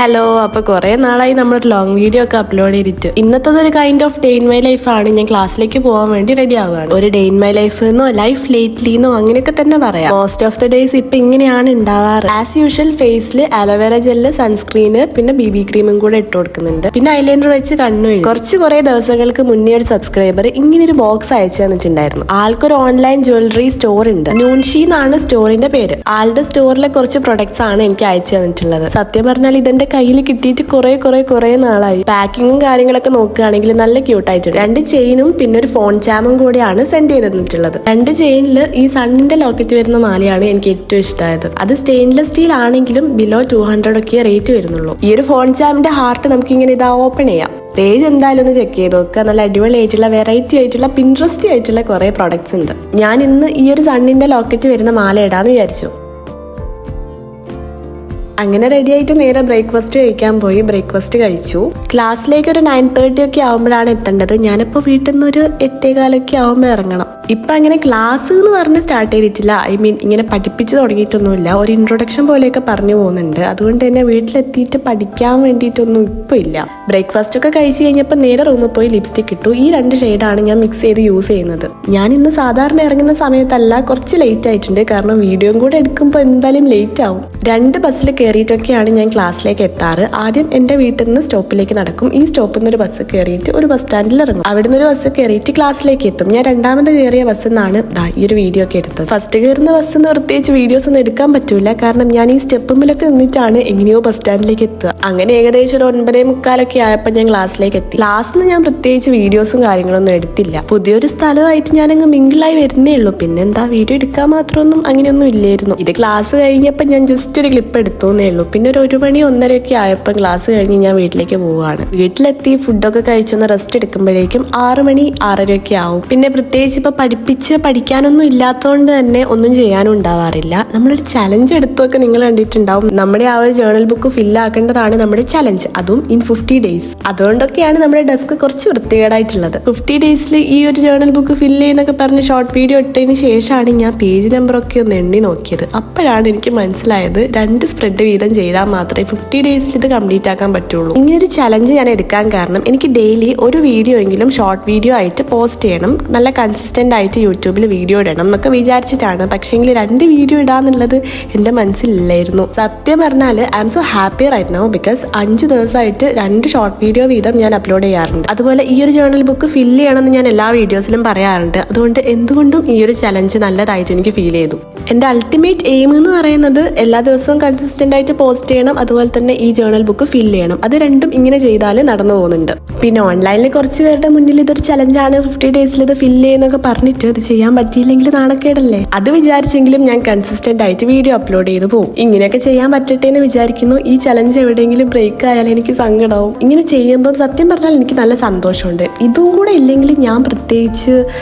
Hello, അപ്പോൾ കുറേ നാളായി നമ്മളൊരു ലോങ് വീഡിയോ ഒക്കെ അപ്ലോഡ് ചെയ്തിട്ട്. ഇന്നത്തെ kind off day in my life ആണ്. ഞാൻ ക്ലാസ്സിലേക്ക് പോകാൻ വേണ്ടി റെഡി ആവുകയാണ്. ഒരു ഡേ ഇൻ മൈ ലൈഫ് എന്നോ ലൈഫ് ലേറ്റ്ലിന്നോ അങ്ങനെയൊക്കെ തന്നെ പറയാം. മോസ്റ്റ് ഓഫ് ദ ഡേയ്സ് ഇപ്പൊ ഇങ്ങനെയാണ് ഉണ്ടാവാറ്. ആസ് യൂഷ്വൽ ഫേസിൽ അലോവേറ ജെല്ല്, സൺസ്ക്രീന്, പിന്നെ BB ക്രീമും കൂടെ ഇട്ട് കൊടുക്കുന്നുണ്ട്. പിന്നെ ഐലൈനർ വെച്ച് കണ്ണു കുറേ ദിവസങ്ങൾക്ക് മുന്നേ ഒരു സബ്സ്ക്രൈബർ ഇങ്ങനെ ഒരു ബോക്സ് അയച്ചു തന്നിട്ടുണ്ടായിരുന്നു. ആൾക്കൊരു ഓൺലൈൻ ജ്വല്ലറി സ്റ്റോർ ഉണ്ട്. ന്യൂൻഷി എന്നാണ് സ്റ്റോറിന്റെ പേര്. ആളുടെ സ്റ്റോറിലെ കുറച്ച് പ്രൊഡക്ട്സ് ആണ് എനിക്ക് അയച്ചു തന്നിട്ടുള്ളത്. സത്യം പറഞ്ഞാൽ ഇതെന്റെ കയ്യിൽ കിട്ടിയിട്ട് കുറെ നാളായി. പാക്കിങ്ങും കാര്യങ്ങളൊക്കെ നോക്കുകയാണെങ്കിൽ നല്ല ക്യൂട്ട് ആയിട്ടുണ്ട്. 2 ചെയിനും പിന്നെ ഒരു ഫോൺ ചാമും കൂടെയാണ് സെൻഡ് ചെയ്ത് തന്നിട്ടുള്ളത്. 2 ചെയിനിൽ ഈ സണ്ണിന്റെ ലോക്കറ്റ് വരുന്ന മാലയാണ് എനിക്ക് ഏറ്റവും ഇഷ്ടമായത്. അത് സ്റ്റെയിൻലെസ് സ്റ്റീൽ ആണെങ്കിലും ബിലോ 200 ഒക്കെ റേറ്റ് വരുന്നുള്ളൂ. ഈ ഒരു ഫോൺ ചാമിന്റെ ഹാർട്ട് നമുക്ക് ഇങ്ങനെ ഓപ്പൺ ചെയ്യാം. പേജ് എന്തായാലും ഒന്ന് ചെക്ക് ചെയ്ത് നോക്കുക. നല്ല അടിപൊളിയായിട്ടുള്ള വെറൈറ്റി ആയിട്ടുള്ള പിൻട്രസ്റ്റി ആയിട്ടുള്ള കുറെ പ്രൊഡക്ട്സ് ഉണ്ട്. ഞാൻ ഇന്ന് ഈ ഒരു സണ്ണിന്റെ ലോക്കറ്റ് വരുന്ന മാല ഇടാന്ന് വിചാരിച്ചു. അങ്ങനെ റെഡി ആയിട്ട് നേരെ ബ്രേക്ക്ഫാസ്റ്റ് കഴിക്കാൻ പോയി. ബ്രേക്ക്ഫാസ്റ്റ് കഴിച്ചു. ക്ലാസ്സിലേക്ക് ഒരു 9:30 ഒക്കെ ആകുമ്പോഴാണ് എത്തേണ്ടത്. ഞാനിപ്പോൾ വീട്ടിൽ നിന്ന് ഒരു 8:15 ആകുമ്പോൾ ഇറങ്ങണം. ഇപ്പം അങ്ങനെ ക്ലാസ് എന്ന് പറഞ്ഞ് സ്റ്റാർട്ട് ചെയ്തിട്ടില്ല. ഇങ്ങനെ പഠിപ്പിച്ച് തുടങ്ങിയിട്ടൊന്നുമില്ല. ഒരു ഇൻട്രൊഡക്ഷൻ പോലെയൊക്കെ പറഞ്ഞു പോകുന്നുണ്ട്. അതുകൊണ്ട് തന്നെ വീട്ടിലെത്തിയിട്ട് പഠിക്കാൻ വേണ്ടിയിട്ടൊന്നും ഇപ്പോൾ ഇല്ല. ബ്രേക്ക്ഫാസ്റ്റ് ഒക്കെ കഴിച്ച് കഴിഞ്ഞപ്പോൾ നേരെ റൂമിൽ പോയി ലിപ്സ്റ്റിക് ഇട്ടു. ഈ 2 ഷെയ്ഡാണ് ഞാൻ മിക്സ് ചെയ്ത് യൂസ് ചെയ്യുന്നത്. ഞാൻ ഇന്ന് സാധാരണ ഇറങ്ങുന്ന സമയത്തല്ല, കുറച്ച് ലേറ്റ് ആയിട്ടുണ്ട്. കാരണം വീഡിയോയും കൂടെ എടുക്കുമ്പോൾ എന്തായാലും ലേറ്റ് ആവും. 2 ബസ്സിൽ കയറിയിട്ടൊക്കെയാണ് ഞാൻ ക്ലാസ്സിലേക്ക് എത്താറ്. ആദ്യം എൻ്റെ വീട്ടിൽ നിന്ന് സ്റ്റോപ്പിലേക്ക് നടക്കും. ഈ സ്റ്റോപ്പിൽ നിന്ന് ഒരു ബസ് കയറിയിട്ട് ഒരു ബസ് സ്റ്റാൻഡിൽ ഇറങ്ങും. അവിടെ നിന്ന് ഒരു ബസ് കയറിയിട്ട് ക്ലാസ്സിലേക്ക് എത്തും. ഞാൻ രണ്ടാമത് കയറിയ ബസ് എന്നാണ് ഈ ഒരു വീഡിയോ ഒക്കെ എടുത്തത്. ഫസ്റ്റ് കയറുന്ന ബസ് പ്രത്യേകിച്ച് വീഡിയോസ് ഒന്നും എടുക്കാൻ പറ്റൂല. കാരണം ഞാൻ ഈ സ്റ്റെപ്പുമ്പിലൊക്കെ നിന്നിട്ടാണ് എങ്ങനെയോ ബസ് സ്റ്റാൻഡിലേക്ക് എത്തുക. അങ്ങനെ ഏകദേശം ഒരു 9:45 ആയപ്പോൾ ഞാൻ ക്ലാസ്സിലേക്ക് എത്തി. ക്ലാസ്സിൽ ഞാൻ പ്രത്യേകിച്ച് വീഡിയോസും കാര്യങ്ങളൊന്നും എടുത്തില്ല. പുതിയൊരു സ്ഥലമായിട്ട് ഞാൻ അങ്ങ് മിങ്കിളായി വരുന്നേ ഉള്ളൂ. പിന്നെന്താ, വീഡിയോ എടുക്കാൻ മാത്രമൊന്നും അങ്ങനെയൊന്നും ഇല്ലായിരുന്നു. ഇത് ക്ലാസ് കഴിഞ്ഞപ്പോൾ ഞാൻ ജസ്റ്റ് ഒരു ക്ലിപ്പ് എടുത്തോന്നേ ഉള്ളൂ. പിന്നെ ഒരു 1 മണി 1:30 ഒക്കെ ആയപ്പോൾ ക്ലാസ് കഴിഞ്ഞ് ഞാൻ വീട്ടിലേക്ക് പോവുകയാണ്. വീട്ടിലെത്തി ഫുഡൊക്കെ കഴിച്ചൊന്ന് റെസ്റ്റ് എടുക്കുമ്പോഴേക്കും 6 മണി 6:30 ഒക്കെ ആവും. പിന്നെ പ്രത്യേകിച്ച് ഇപ്പൊ പഠിക്കാനൊന്നും ഇല്ലാത്തതുകൊണ്ട് തന്നെ ഒന്നും ചെയ്യാനും ഉണ്ടാവാറില്ല. നമ്മളൊരു ചലഞ്ച് എടുത്തൊക്കെ നിങ്ങൾ കണ്ടിട്ടുണ്ടാവും. നമ്മുടെ ആ ഒരു ജേർണൽ ബുക്ക് ഫില്ലാക്കേണ്ടതാണ് നമ്മുടെ ചലഞ്ച്, അതും ഇൻ 50 ഡേയ്സ്. അതുകൊണ്ടൊക്കെയാണ് നമ്മുടെ ഡെസ്ക് കുറച്ച് വൃത്തികേടായിട്ടുള്ളത്. 50 ഡേയ്സിൽ ഈ ഒരു ജേർണൽ ബുക്ക് ഫില്ല് ചെയ്യുന്നൊക്കെ പറഞ്ഞ് ഷോർട്ട് വീഡിയോ ഇട്ടതിന് ശേഷമാണ് ഞാൻ പേജ് നമ്പറൊക്കെ ഒന്ന് എണ്ണി നോക്കിയത്. അപ്പോഴാണ് എനിക്ക് മനസ്സിലായത് 2 സ്പ്രെഡ് വീതം ചെയ്താൽ മാത്രമേ 50 ഡേയ്സിൽ ഇത് കംപ്ലീറ്റ് ആക്കാൻ പറ്റുള്ളൂ. ഇങ്ങനൊരു ചലഞ്ച് ഞാൻ എടുക്കാൻ കാരണം എനിക്ക് ഡെയിലി ഒരു വീഡിയോ എങ്കിലും ഷോർട്ട് വീഡിയോ ആയിട്ട് പോസ്റ്റ് ചെയ്യണം, നല്ല കൺസിസ്റ്റന്റ് ആയിട്ട് യൂട്യൂബിൽ വീഡിയോ ഇടണം എന്നൊക്കെ വിചാരിച്ചിട്ടാണ്. പക്ഷേങ്കിൽ 2 വീഡിയോ ഇടാന്നുള്ളത് എൻ്റെ മനസ്സിലില്ലായിരുന്നു. സത്യം പറഞ്ഞാൽ I am so happy right now because 5 ദിവസമായിട്ട് 2 ഷോർട്ട് വീഡിയോ വീതം ഞാൻ അപ്ലോഡ് ചെയ്യാറുണ്ട്. അതുപോലെ ഈ ഒരു ജേർണൽ ബുക്ക് ഫില്ല് ചെയ്യണമെന്ന് ഞാൻ എല്ലാ വീഡിയോസിലും പറയാറുണ്ട്. അതുകൊണ്ട് എന്തുകൊണ്ടും ഈ ഒരു ചലഞ്ച് നല്ലതായിട്ട് എനിക്ക് ഫീൽ ചെയ്തു. എൻ്റെ അൾട്ടിമേറ്റ് എയിം എന്ന് പറയുന്നത് എല്ലാ ദിവസവും കൺസിസ്റ്റന്റ് ആയിട്ട് പോസ്റ്റ് ചെയ്യണം, അതുപോലെ തന്നെ ഈ ജേർണൽ ബുക്ക് ഫില്ല് ചെയ്യണം. അത് രണ്ടും ഇങ്ങനെ ചെയ്താൽ നടന്നു പോകുന്നുണ്ട്. പിന്നെ ഓൺലൈനിൽ കുറച്ച് പേരുടെ മുന്നിൽ ഇതൊരു ചലഞ്ചാണ്, 50 ഡേയ്സിൽ ഇത് ഫില്ല് ചെയ്യുന്നൊക്കെ പറഞ്ഞിട്ട് ഇത് ചെയ്യാൻ പറ്റിയില്ലെങ്കിൽ നാണക്കേടല്ലേ. അത് വിചാരിച്ചെങ്കിലും ഞാൻ കൺസിസ്റ്റന്റ് ആയിട്ട് വീഡിയോ അപ്ലോഡ് ചെയ്ത് പോകും. ഇങ്ങനെയൊക്കെ ചെയ്യാൻ പറ്റട്ടെ എന്ന് വിചാരിക്കുന്നു. ഈ ചലഞ്ച് എവിടെയെങ്കിലും ബ്രേക്ക് ആയാൽ എനിക്ക് സങ്കടമാവും. ഇങ്ങനെ ചെയ്യുമ്പോൾ സത്യം പറഞ്ഞാൽ എനിക്ക് നല്ല സന്തോഷമുണ്ട്. ഇതും കൂടെ ഇല്ലെങ്കിൽ ഞാൻ പ്രത്യേകിച്ച്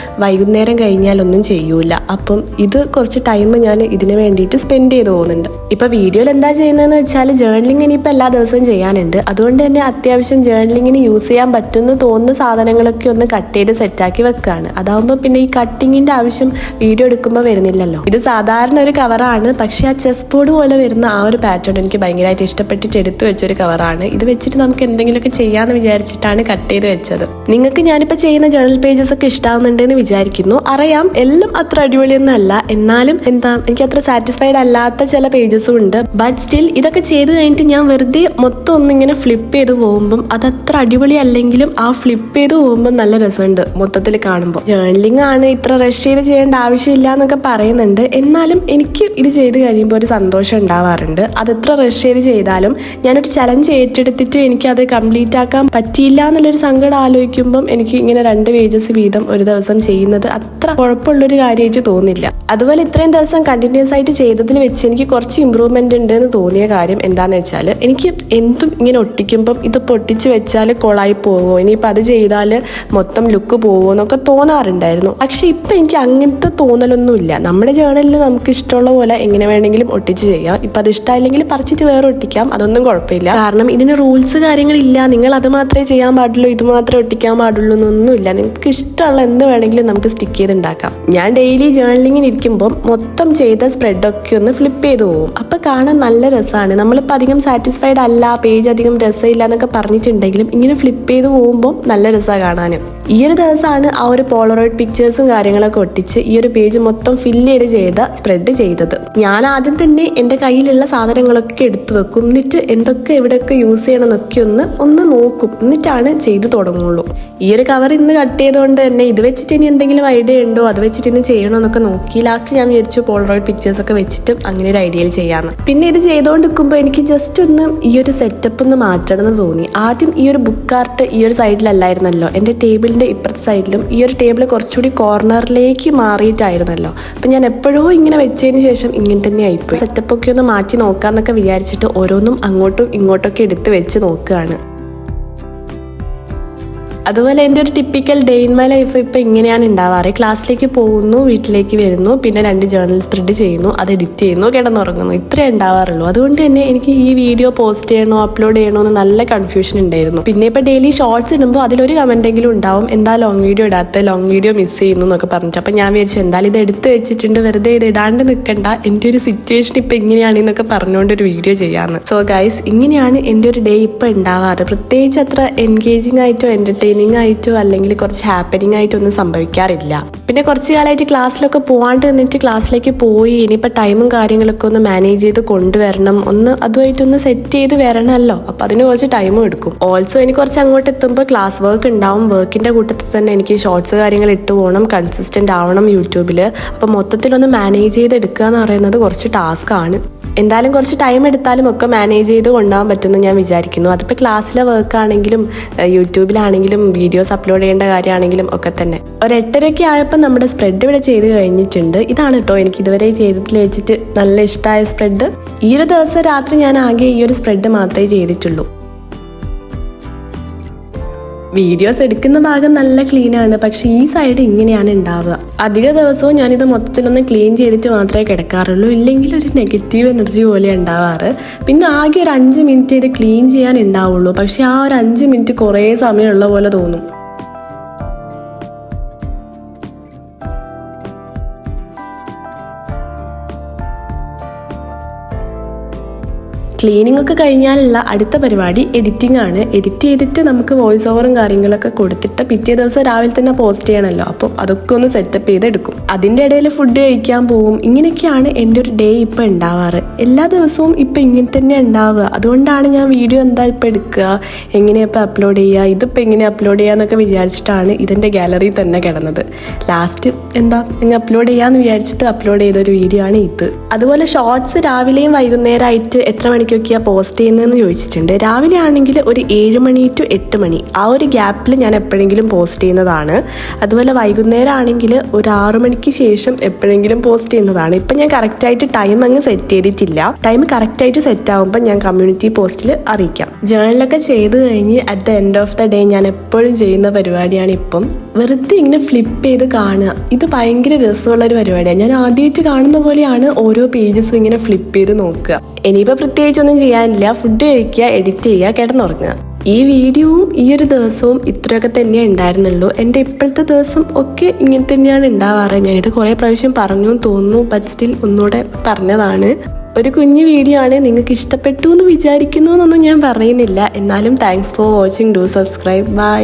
വൈകുന്നേരം കഴിഞ്ഞാൽ ഒന്നും ചെയ്യൂല. അപ്പം ഇത് കുറച്ച് ടൈം ഞാൻ ഇതിന് വേണ്ടിയിട്ട് സ്പെൻഡ് ചെയ്ത് പോകുന്നുണ്ട്. ഇപ്പൊ വീഡിയോയിൽ എന്താ ചെയ്യുന്നതെന്ന് വെച്ചാൽ ജേർണലിംഗ് ഇനിയിപ്പോൾ എല്ലാ ദിവസവും ചെയ്യാനുണ്ട്. അതുകൊണ്ട് തന്നെ അത്യാവശ്യം ജേർണലിങ്ങിന് യൂസ് ചെയ്യാൻ പറ്റുമെന്ന് തോന്നുന്ന സാധനങ്ങളൊക്കെ ഒന്ന് കട്ട് ചെയ്ത് സെറ്റാക്കി വെക്കുകയാണ്. അതാവുമ്പോൾ പിന്നെ ഈ കട്ടിങ്ങിന്റെ ആവശ്യം വീഡിയോ എടുക്കുമ്പോൾ വരുന്നില്ലല്ലോ. ഇത് സാധാരണ ഒരു കവറാണ്, പക്ഷെ ആ ചെസ് ബോർഡ് പോലെ വരുന്ന ആ ഒരു പാറ്റേൺ എനിക്ക് ഭയങ്കരമായിട്ട് ഇഷ്ടപ്പെട്ടിട്ട് എടുത്തു വെച്ചൊരു കവറാണ്. ഇത് വെച്ചിട്ട് നമുക്ക് എന്തെങ്കിലുമൊക്കെ ചെയ്യാന്ന് വിചാരിച്ചിട്ടാണ് കട്ട് ചെയ്ത് വെച്ചത്. നിങ്ങൾക്ക് ഞാനിപ്പോൾ ചെയ്യുന്ന ജേർണൽ പേജസ് ഒക്കെ ഇഷ്ടാവുന്നുണ്ടെന്ന് വിചാരിക്കുന്നു. അറിയാം എല്ലാം അത്ര അടിപൊളിയൊന്നും അല്ല, എന്നാലും എനിക്ക് അത്ര സാറ്റിസ്ഫൈഡ് അല്ലാത്ത ചില പേജസും ഉണ്ട്. ബട്ട് സ്റ്റിൽ ഇതൊക്കെ ചെയ്ത് കഴിഞ്ഞിട്ട് ഞാൻ വെറുതെ മൊത്തം ഒന്നിങ്ങനെ ഫ്ലിപ്പ് ചെയ്ത് പോകുമ്പം അതത്ര അടിപൊളി അല്ലെങ്കിലും ആ ഫ്ലിപ്പ് ചെയ്ത് പോകുമ്പോൾ നല്ല രസമുണ്ട് മൊത്തത്തിൽ കാണുമ്പോൾ. ജേർണലിംഗ് ആണ്, ഇത്ര റഷ് ചെയ്ത് ചെയ്യേണ്ട ആവശ്യമില്ല എന്നൊക്കെ പറയുന്നുണ്ട്. എന്നാലും എനിക്ക് ഇത് ചെയ്ത് കഴിയുമ്പോൾ ഒരു സന്തോഷം ഉണ്ടാവാറുണ്ട്. അത് എത്ര റഷ് ചെയ്ത് ചെയ്താലും ഞാനൊരു ചലഞ്ച് ഏറ്റെടുത്തിട്ട് എനിക്കത് കംപ്ലീറ്റ് ആക്കാൻ പറ്റിയില്ല എന്നുള്ളൊരു സങ്കടം ആലോചിക്കുമ്പം എനിക്ക് ഇങ്ങനെ 2 പേജസ് വീതം ഒരു ദിവസം ചെയ്യുന്നത് അത്ര കുഴപ്പമുള്ളൊരു കാര്യമായിട്ട് തോന്നില്ല. അതുപോലെ ഇത്രയും ദിവസം കണ്ടിന്യൂസ് ആയിട്ട് ചെയ്തതിൽ വെച്ച് എനിക്ക് കുറച്ച് ഇമ്പ്രൂവ്മെന്റ് ഉണ്ട് എന്ന് തോന്നിയ കാര്യം എന്താണെന്ന് വെച്ചാൽ, എനിക്ക് എന്തും ഇങ്ങനെ ഒട്ടിക്കുമ്പം ഇത് പൊട്ടിച്ച് വെച്ചാൽ കൊളായി പോവോ, ഇനിയിപ്പോൾ അത് ചെയ്താൽ മൊത്തം ലുക്ക് പോവോ എന്നൊക്കെ തോന്നാറുണ്ടായിരുന്നു. പക്ഷെ ഇപ്പം എനിക്ക് അങ്ങനത്തെ തോന്നലൊന്നുമില്ല. നമ്മുടെ ജേർണലിൽ നമുക്ക് ഇഷ്ടമുള്ള പോലെ എങ്ങനെ വേണമെങ്കിലും ഒട്ടിച്ച് ചെയ്യാം. ഇപ്പം അത് ഇഷ്ടമായില്ലെങ്കിൽ പറിച്ചിട്ട് വേറെ ഒട്ടിക്കാം, അതൊന്നും കുഴപ്പമില്ല. കാരണം ഇതിന് റൂൾസ് കാര്യങ്ങളില്ല, നിങ്ങൾ അത് മാത്രമേ ചെയ്യാൻ പാടുള്ളൂ, ഇത് മാത്രമേ ഒട്ടിക്കാൻ പാടുള്ളൂ എന്നൊന്നുമില്ല. നിങ്ങൾക്ക് ഇഷ്ടമുള്ള എന്ത് വേണമെങ്കിലും നമുക്ക് സ്റ്റിക്ക് ചെയ്ത് ഉണ്ടാക്കാം. ഞാൻ ഡെയിലി ജേർണലിങ്ങിന് ഇരിക്കുമ്പോൾ മൊത്തം ചെയ്ത സ്പ്രെഡൊക്കെ ഒന്ന് ഫ്ലിപ്പ് ചെയ്ത് പോകും. അപ്പം കാണാൻ നല്ല രസമാണ്. നമ്മളിപ്പോൾ അധികം സാറ്റിസ്ഫൈഡ് അല്ല, പേജ് അധികം രസമില്ല എന്നൊക്കെ പറഞ്ഞിട്ടുണ്ടെങ്കിലും ഇങ്ങനെ ഫ്ലിപ്പ് ചെയ്ത് പോകുമ്പോൾ നല്ല രസമാണ് കാണാൻ. ഈ ഒരു ദിവസമാണ് ആ ഒരു പോളറോയിഡ് പിക്ചേഴ്സും കാര്യങ്ങളൊക്കെ ഒട്ടിച്ച് ഈ ഒരു പേജ് മൊത്തം ഫില്ല് ചെയ്ത് സ്പ്രെഡ് ചെയ്തത്. ഞാൻ ആദ്യം തന്നെ എൻ്റെ കയ്യിലുള്ള സാധനങ്ങളൊക്കെ എടുത്തു വെക്കും, എന്നിട്ട് എന്തൊക്കെ എവിടെയൊക്കെ യൂസ് ചെയ്യണമെന്നൊക്കെ ഒന്ന് നോക്കും, എന്നിട്ടാണ് ചെയ്തു തുടങ്ങുള്ളൂ. ഈ ഒരു കവർ ഇന്ന് കട്ട് ചെയ്തുകൊണ്ട് തന്നെ ഇത് വെച്ചിട്ട് ഇനി എന്തെങ്കിലും ഐഡിയ ഉണ്ടോ, അത് വെച്ചിട്ട് ഇന്ന് ചെയ്യണമെന്നൊക്കെ നോക്കി. ലാസ്റ്റ് ഞാൻ വിചാരിച്ചു പോളറോയിഡ് പിക്ചേഴ്സ് ഒക്കെ വെച്ചിട്ട് അങ്ങനെ ഒരു ഐഡിയയിൽ ചെയ്യാമെന്ന്. പിന്നെ ഇത് ചെയ്തുകൊണ്ടിരിക്കുമ്പോൾ എനിക്ക് ജസ്റ്റ് ഒന്ന് ഈ ഒരു സെറ്റപ്പ് ഒന്ന് മാറ്റണം എന്ന് തോന്നി. ആദ്യം ഈ ഒരു ബുക്ക് ആർട്ട് ഈ ഒരു സൈഡിലല്ലായിരുന്നല്ലോ, എൻ്റെ ടേബിളിൻ്റെ ഇപ്പുറത്തെ സൈഡിലും ഈ ഒരു ടേബിൾ കുറച്ചുകൂടി കോർണറിലേക്ക് മാറിയിട്ടായിരുന്നല്ലോ. അപ്പം ഞാൻ എപ്പോഴോ ഇങ്ങനെ വെച്ചതിന് ശേഷം ഇങ്ങനെ തന്നെ ആയിപ്പോയി. സെറ്റപ്പൊക്കെ ഒന്ന് മാറ്റി നോക്കാമെന്നൊക്കെ വിചാരിച്ചിട്ട് ഓരോന്നും അങ്ങോട്ടും ഇങ്ങോട്ടൊക്കെ എടുത്ത് വെച്ച് നോക്കുകയാണ്. അതുപോലെ എൻ്റെ ഒരു typical day in my life ഇപ്പം ഇങ്ങനെയാണ് ഉണ്ടാവാറ്. ക്ലാസ്സിലേക്ക് പോകുന്നു, വീട്ടിലേക്ക് വരുന്നു, പിന്നെ 2 ജേർണൽ സ്പ്രെഡ് ചെയ്യുന്നു, അത് എഡിറ്റ് ചെയ്യുന്നു, കിടന്നുറങ്ങുന്നു, ഇത്രേ ഉണ്ടാവാറുള്ളൂ. അതുകൊണ്ട് തന്നെ എനിക്ക് ഈ വീഡിയോ പോസ്റ്റ് ചെയ്യണോ അപ്ലോഡ് ചെയ്യണോ എന്ന് നല്ല കൺഫ്യൂഷൻ ഉണ്ടായിരുന്നു. പിന്നെ ഇപ്പോൾ ഡെയിലി ഷോർട്സ് ഇടുമ്പോൾ അതിലൊരു കമൻറ്റെങ്കിലും ഉണ്ടാവും, എന്താ ലോങ് വീഡിയോ ഇടാത്ത, ലോങ് വീഡിയോ മിസ് ചെയ്യുന്നു എന്നൊക്കെ പറഞ്ഞിട്ട്. അപ്പം ഞാൻ വിചാരിച്ചു എന്തായാലും ഇത് എടുത്ത് വെച്ചിട്ടുണ്ട്, വെറുതെ ഇത് ഇടാണ്ട് നിൽക്കണ്ട, എൻ്റെ ഒരു സിറ്റുവേഷൻ ഇപ്പം എങ്ങനെയാണ് എന്നൊക്കെ പറഞ്ഞുകൊണ്ടൊരു വീഡിയോ ചെയ്യാമെന്ന്. സോ ഗൈസ്, ഇങ്ങനെയാണ് എൻ്റെ ഒരു ഡേ ഇപ്പം ഉണ്ടാവാറ്. പ്രത്യേകിച്ച് അത്ര എൻഗേജിങ് ആയിട്ടോ എൻ്റർടൈനിങ് ആയിട്ടോ അല്ലെങ്കിൽ കുറച്ച് ഹാപ്പനിങ് ആയിട്ടോ ഒന്നും സംഭവിക്കാറില്ല. പിന്നെ കുറച്ച് കാലമായിട്ട് ക്ലാസ്സിലൊക്കെ പോകാണ്ട് നിന്നിട്ട് ക്ലാസ്സിലേക്ക് പോയി ഇനിയിപ്പോൾ ടൈമും കാര്യങ്ങളൊക്കെ ഒന്ന് മാനേജ് ചെയ്ത് കൊണ്ടുവരണം, അതുമായിട്ടൊന്ന് സെറ്റ് ചെയ്ത് വരണമല്ലോ. അപ്പം അതിന് കുറച്ച് ടൈമും എടുക്കും. ഓൾസോ എനിക്ക് കുറച്ച് അങ്ങോട്ട് എത്തുമ്പോൾ ക്ലാസ് വർക്ക് ഉണ്ടാവും. വർക്കിൻ്റെ കൂട്ടത്തിൽ തന്നെ എനിക്ക് ഷോർട്സ് കാര്യങ്ങൾ ഇട്ട് പോകണം, കൺസിസ്റ്റൻ്റ് ആവണം യൂട്യൂബിൽ. അപ്പം മൊത്തത്തിലൊന്ന് മാനേജ് ചെയ്ത് എടുക്കുക എന്ന് പറയുന്നത് കുറച്ച് ടാസ്ക്കാണ്. എന്തായാലും കുറച്ച് ടൈം എടുത്താലും ഒക്കെ മാനേജ് ചെയ്ത് കൊണ്ടുപോകാൻ പറ്റുമെന്ന് ഞാൻ വിചാരിക്കുന്നു. അതിപ്പോൾ ക്ലാസ്സിലെ വർക്കാണെങ്കിലും യൂട്യൂബിലാണെങ്കിലും വീഡിയോസ് അപ്ലോഡ് ചെയ്യേണ്ട കാര്യമാണെങ്കിലും ഒക്കെ തന്നെ. ഒരു 8:30 ആയപ്പോൾ നമ്മുടെ സ്പ്രെഡ് ഇവിടെ ചെയ്ത് കഴിഞ്ഞിട്ടുണ്ട്. ഇതാണ് കേട്ടോ എനിക്ക് ഇതുവരെ ചെയ്തതിൽ വെച്ചിട്ട് നല്ല ഇഷ്ടമായ സ്പ്രെഡ്. ഈ ഒരു ദിവസം രാത്രി ഞാൻ ആകെ ഈ ഒരു സ്പ്രെഡ് മാത്രമേ ചെയ്തിട്ടുള്ളൂ. വീഡിയോസ് എടുക്കുന്ന ഭാഗം നല്ല ക്ലീൻ ആണ്, പക്ഷെ ഈ സൈഡ് ഇങ്ങനെയാണ് ഉണ്ടാവുക. അധിക ദിവസവും ഞാനിത് മൊത്തത്തിലൊന്ന് ക്ലീൻ ചെയ്തിട്ട് മാത്രമേ കിടക്കാറുള്ളൂ, ഇല്ലെങ്കിൽ ഒരു നെഗറ്റീവ് എനർജി പോലെ ഉണ്ടാവാറ്. പിന്നെ ആകെ ഒരു 5 മിനിറ്റ് ഇത് ക്ലീൻ ചെയ്യാൻ ഉണ്ടാവുള്ളൂ, പക്ഷെ ആ ഒരു 5 മിനിറ്റ് കുറേ സമയമുള്ള പോലെ തോന്നും. ക്ലീനിങ് ഒക്കെ കഴിഞ്ഞാലുള്ള അടുത്ത പരിപാടി എഡിറ്റിംഗ് ആണ്. എഡിറ്റ് ചെയ്തിട്ട് നമുക്ക് വോയിസ് ഓവറും കാര്യങ്ങളൊക്കെ കൊടുത്തിട്ട് പിറ്റേ ദിവസം രാവിലെ തന്നെ പോസ്റ്റ് ചെയ്യണമല്ലോ, അപ്പോൾ അതൊക്കെ ഒന്ന് സെറ്റപ്പ് ചെയ്തെടുക്കും. അതിൻ്റെ ഇടയിൽ ഫുഡ് കഴിക്കാൻ പോവും. ഇങ്ങനെയൊക്കെയാണ് എൻ്റെ ഒരു ഡേ ഇപ്പം ഉണ്ടാവാറ്. എല്ലാ ദിവസവും ഇപ്പം ഇങ്ങനെ തന്നെ ഉണ്ടാവുക. അതുകൊണ്ടാണ് ഞാൻ വീഡിയോ എന്താ ഇപ്പം എടുക്കുക, എങ്ങനെയാണ് ഇപ്പം അപ്ലോഡ് ചെയ്യുക, ഇതിപ്പോൾ എങ്ങനെ അപ്ലോഡ് ചെയ്യുക എന്നൊക്കെ വിചാരിച്ചിട്ടാണ് ഇതിൻ്റെ ഗാലറി തന്നെ കിടന്നത്. ലാസ്റ്റ് എന്താ ഇങ്ങനെ അപ്ലോഡ് ചെയ്യാമെന്ന് വിചാരിച്ചിട്ട് അപ്ലോഡ് ചെയ്തൊരു വീഡിയോ ആണ് ഇത്. അതുപോലെ ഷോർട്സ് രാവിലെയും വൈകുന്നേരമായിട്ട് എത്ര മണിക്കൊക്കെയാണ് പോസ്റ്റ് ചെയ്യുന്നതെന്ന് ചോദിച്ചിട്ടുണ്ട്. രാവിലെ ആണെങ്കിൽ ഒരു 7 മണി to 8 മണി, ആ ഒരു ഗ്യാപ്പിൽ ഞാൻ എപ്പോഴെങ്കിലും പോസ്റ്റ് ചെയ്യുന്നതാണ്. അതുപോലെ വൈകുന്നേരം ആണെങ്കിൽ ഒരു 6 മണിക്ക് ശേഷം എപ്പോഴെങ്കിലും പോസ്റ്റ് ചെയ്യുന്നതാണ്. ഇപ്പം ഞാൻ കറക്റ്റായിട്ട് ടൈം അങ്ങ് സെറ്റ് ചെയ്തിട്ടില്ല. ടൈം കറക്റ്റായിട്ട് സെറ്റ് ആകുമ്പോൾ ഞാൻ കമ്മ്യൂണിറ്റി പോസ്റ്റിൽ അറിയിക്കാം. ജേർണലൊക്കെ ചെയ്ത് കഴിഞ്ഞ് at the end of the day ഞാൻ എപ്പോഴും ചെയ്യുന്ന പരിപാടിയാണ് ഇപ്പം വെറുതെ ഇങ്ങനെ ഫ്ലിപ്പ് ചെയ്ത് കാണുക. ഇത് ഭയങ്കര രസമുള്ളൊരു പരിപാടിയാണ്. ഞാൻ ആദ്യമായിട്ട് കാണുന്ന പോലെയാണ് ഓരോ പേജസും ഇങ്ങനെ ഫ്ലിപ്പ് ചെയ്ത് നോക്കുക. ഇനിയിപ്പോൾ പ്രത്യേകിച്ചൊന്നും ചെയ്യാനില്ല, ഫുഡ് കഴിക്കുക, എഡിറ്റ് ചെയ്യുക, കിടന്നുറങ്ങുക. ഈ വീഡിയോവും ഈ ഒരു ദിവസവും ഇത്രയൊക്കെ തന്നെയേ ഉണ്ടായിരുന്നുള്ളൂ. എൻ്റെ ഇപ്പോഴത്തെ ദിവസം ഒക്കെ ഇങ്ങനെ തന്നെയാണ് ഉണ്ടാവാറ്. ഞാനിത് കുറേ പ്രാവശ്യം പറഞ്ഞു തോന്നുന്നു, ബട്ട് സ്റ്റിൽ ഒന്നുകൂടെ പറഞ്ഞതാണ്. ഒരു കുഞ്ഞു വീഡിയോ ആണ്, നിങ്ങൾക്ക് ഇഷ്ടപ്പെട്ടു എന്ന് വിചാരിക്കുന്നു എന്നൊന്നും ഞാൻ പറയുന്നില്ല. എന്നാലും thanks for watching. Do subscribe. By.